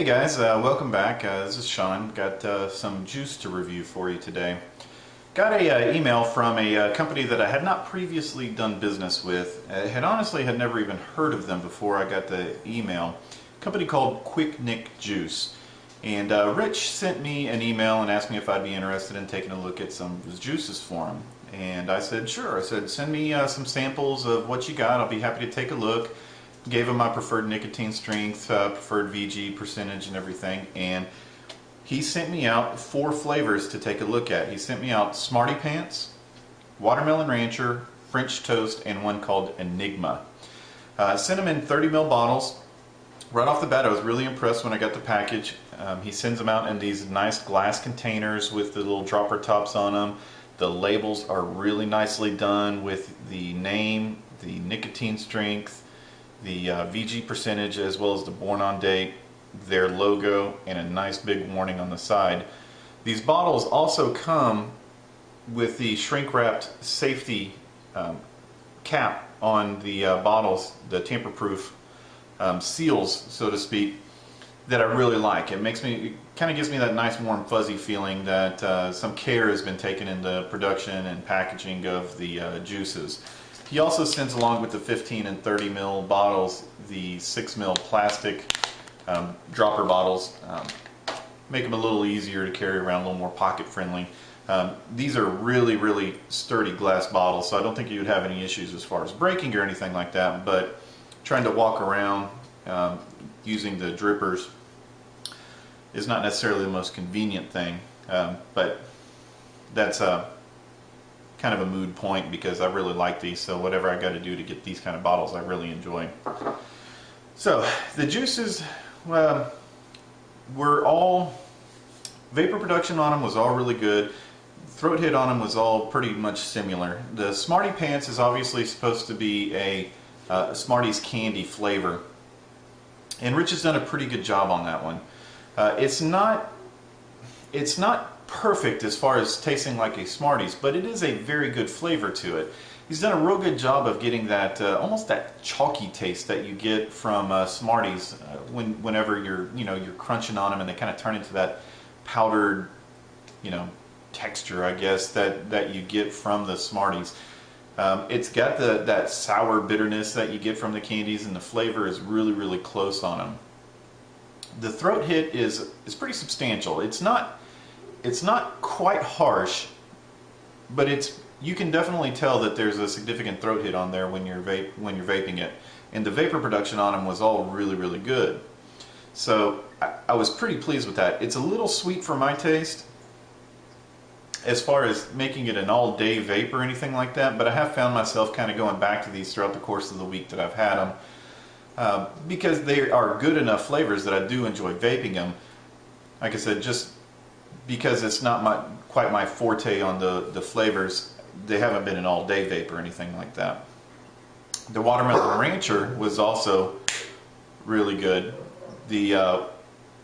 guys, welcome back. This is Sean. Got some juice to review for you today. Got a email from a company that I had not previously done business with. I had never even heard of them before I got the email. A company called Nic Juice. And Rich sent me an email and asked me if I'd be interested in taking a look at some of his juices for him. And I said, sure. I said, send me some samples of what you got. I'll be happy to take a look. Gave him my preferred nicotine strength, preferred VG percentage and everything, and he sent me out 4 flavors to take a look at. He sent me out Smarty Pants, Watermelon Rancher, French Toast, and one called Enigma. Sent them in 30 ml bottles. Right off the bat I was really impressed when I got the package. He sends them out in these nice glass containers with the little dropper tops on them. The labels are really nicely done with the name, the nicotine strength, the VG percentage, as well as the born on date, their logo, and a nice big warning on the side. These bottles also come with the shrink wrapped safety cap on the bottles, the tamper proof seals, so to speak, that I really like. It kind of gives me that nice warm fuzzy feeling that some care has been taken in the production and packaging of the juices. He also sends along with the 15 and 30 ml bottles the 6 ml plastic dropper bottles. Make them a little easier to carry around, a little more pocket friendly. These are really sturdy glass bottles, so I don't think you'd have any issues as far as breaking or anything like that, but trying to walk around using the drippers is not necessarily the most convenient thing, but that's kind of a mood point because I really like these, so whatever I got to do to get these kind of bottles I really enjoy. So the juices were all, vapor production on them was all really good. Throat hit on them was all pretty much similar. The Smarty Pants is obviously supposed to be a Smarties candy flavor, and Rich has done a pretty good job on that one. It's not perfect as far as tasting like a Smarties, but it is a very good flavor to it. He's done a real good job of getting that almost that chalky taste that you get from Smarties whenever you're crunching on them and they kind of turn into that powdered texture, I guess, that you get from the Smarties. It's got that sour bitterness that you get from the candies, and the flavor is really close on them. The throat hit is pretty substantial. It's not quite harsh, but you can definitely tell that there's a significant throat hit on there when you're vaping it. And the vapor production on them was all really good. So I was pretty pleased with that. It's a little sweet for my taste as far as making it an all-day vape or anything like that, but I have found myself kind of going back to these throughout the course of the week that I've had them, because they are good enough flavors that I do enjoy vaping them. Like I said, just because it's not quite my forte on the flavors, they haven't been an all-day vape or anything like that. The Watermelon Rancher was also really good. The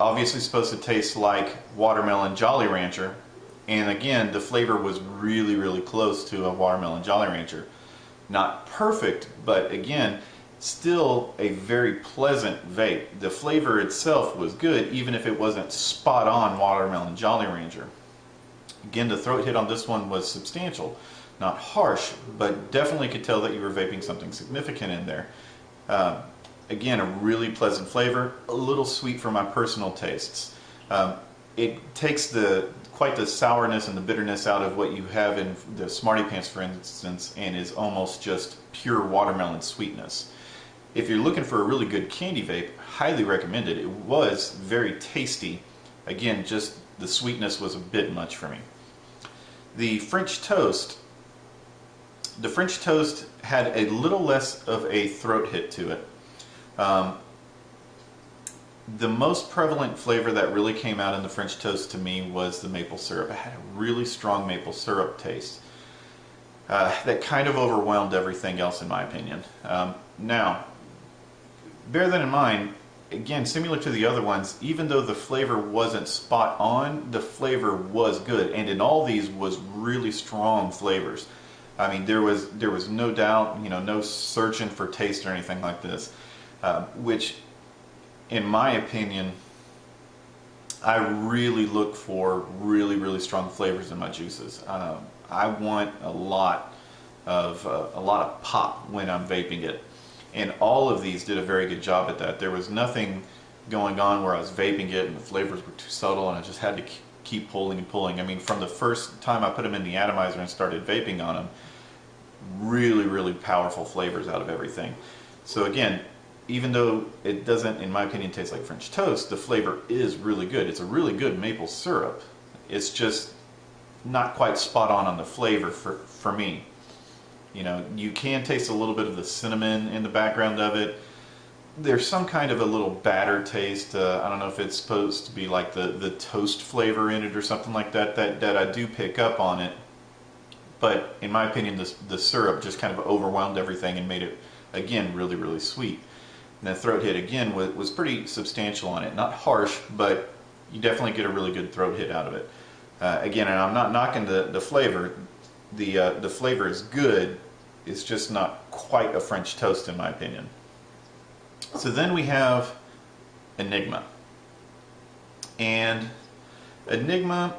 obviously supposed to taste like Watermelon Jolly Rancher, and again the flavor was really close to a Watermelon Jolly Rancher. Not perfect, but again still a very pleasant vape. The flavor itself was good, even if it wasn't spot on Watermelon Jolly Rancher. Again, the throat hit on this one was substantial. Not harsh, but definitely could tell that you were vaping something significant in there. Again, a really pleasant flavor, a little sweet for my personal tastes. It takes quite the sourness and the bitterness out of what you have in the Smarty Pants, for instance, and is almost just pure watermelon sweetness. If you're looking for a really good candy vape, highly recommend it. It was very tasty. Again, just the sweetness was a bit much for me. The French Toast had a little less of a throat hit to it. The most prevalent flavor that really came out in the French Toast to me was the maple syrup. It had a really strong maple syrup taste that kind of overwhelmed everything else in my opinion. Now, bear that in mind, again, similar to the other ones, even though the flavor wasn't spot on, the flavor was good, and in all these was really strong flavors. I mean, there was no doubt, no searching for taste or anything like this, which in my opinion I really look for really strong flavors in my juices. I want a lot of pop when I'm vaping it, and all of these did a very good job at that. There was nothing going on where I was vaping it and the flavors were too subtle, and I just had to keep pulling and pulling. I mean, from the first time I put them in the atomizer and started vaping on them, really powerful flavors out of everything. So again, even though it doesn't, in my opinion, taste like French toast, the flavor is really good. It's a really good maple syrup. It's just not quite spot on the flavor for me. You know, you can taste a little bit of the cinnamon in the background of it. There's some kind of a little batter taste. I don't know if it's supposed to be like the toast flavor in it or something like that, that I do pick up on it. But in my opinion, the syrup just kind of overwhelmed everything and made it, again, really sweet. And the throat hit, again, was pretty substantial on it. Not harsh, but you definitely get a really good throat hit out of it. Again, and I'm not knocking the flavor. The flavor is good. It's just not quite a French toast, in my opinion. So then we have Enigma. And Enigma,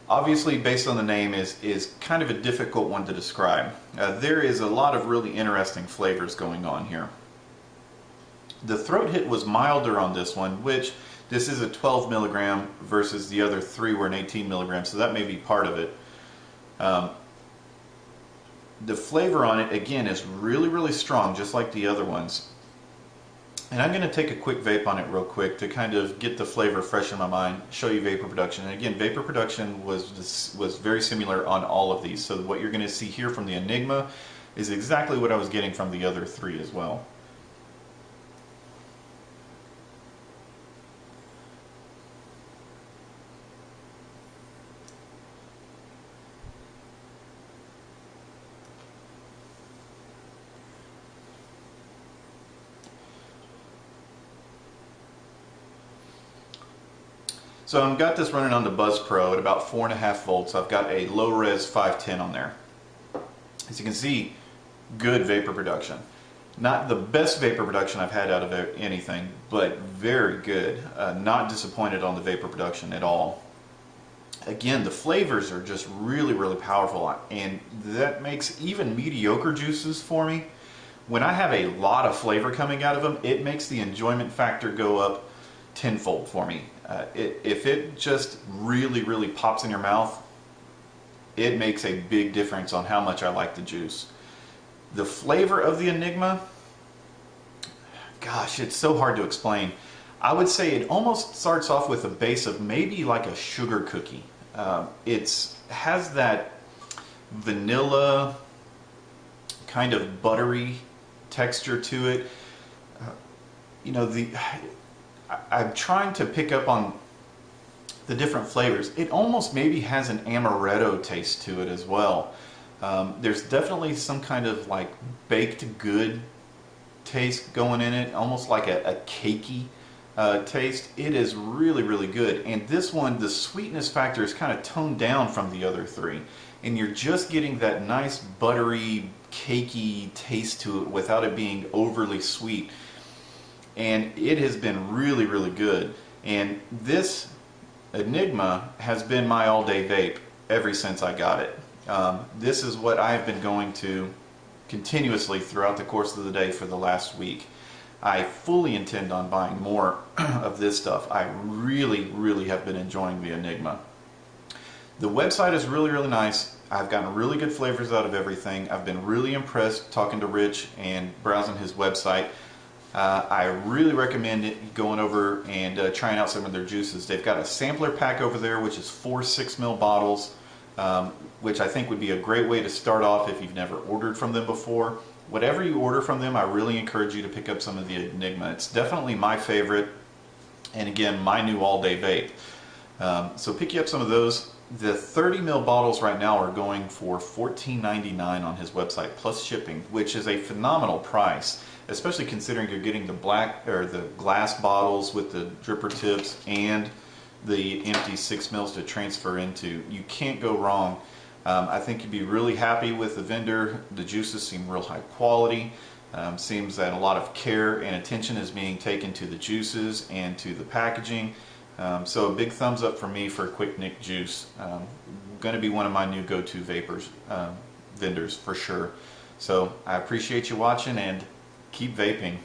obviously based on the name, is kind of a difficult one to describe. There is a lot of really interesting flavors going on here. The throat hit was milder on this one, which this is a 12 milligram versus the other 3 were an 18 milligrams, so that may be part of it. The flavor on it, again, is really strong, just like the other ones. And I'm going to take a quick vape on it real quick to kind of get the flavor fresh in my mind, show you vapor production. And again, vapor production was very similar on all of these. So what you're going to see here from the Enigma is exactly what I was getting from the other 3 as well. So I've got this running on the Buzz Pro at about 4.5 volts. I've got a low res 510 on there. As you can see, good vapor production. Not the best vapor production I've had out of anything, but very good. Not disappointed on the vapor production at all. Again, the flavors are just really powerful, and that makes even mediocre juices for me. When I have a lot of flavor coming out of them, it makes the enjoyment factor go up tenfold for me. If it just really pops in your mouth, it makes a big difference on how much I like the juice. The flavor of the Enigma, gosh, it's so hard to explain. I would say it almost starts off with a base of maybe like a sugar cookie. It has that vanilla kind of buttery texture to it. You know, I'm trying to pick up on the different flavors. It almost maybe has an amaretto taste to it as well. There's definitely some kind of like baked good taste going in it, almost like a cakey taste. It is really good. And this one, the sweetness factor is kind of toned down from the other 3. And you're just getting that nice buttery, cakey taste to it without it being overly sweet. And it has been really good. And this Enigma has been my all-day vape ever since I got it. This is what I've been going to continuously throughout the course of the day for the last week. I fully intend on buying more of this stuff. I really have been enjoying the Enigma. The website is really nice. I've gotten really good flavors out of everything. I've been really impressed talking to Rich and browsing his website. I really recommend it going over and trying out some of their juices. They've got a sampler pack over there, which is 4 6-ml bottles, which I think would be a great way to start off if you've never ordered from them before. Whatever you order from them, I really encourage you to pick up some of the Enigma. It's definitely my favorite, and again, my new all-day vape. So pick you up some of those. The 30-ml bottles right now are going for $14.99 on his website plus shipping, which is a phenomenal price, especially considering you're getting the the glass bottles with the dripper tips and the empty 6-mls to transfer into. You can't go wrong. I think you'd be really happy with the vendor. The juices seem real high quality. Seems that a lot of care and attention is being taken to the juices and to the packaging. So a big thumbs up for me for Quick Nic Juice. Going to be one of my new go-to vapors vendors for sure. So I appreciate you watching, and keep vaping.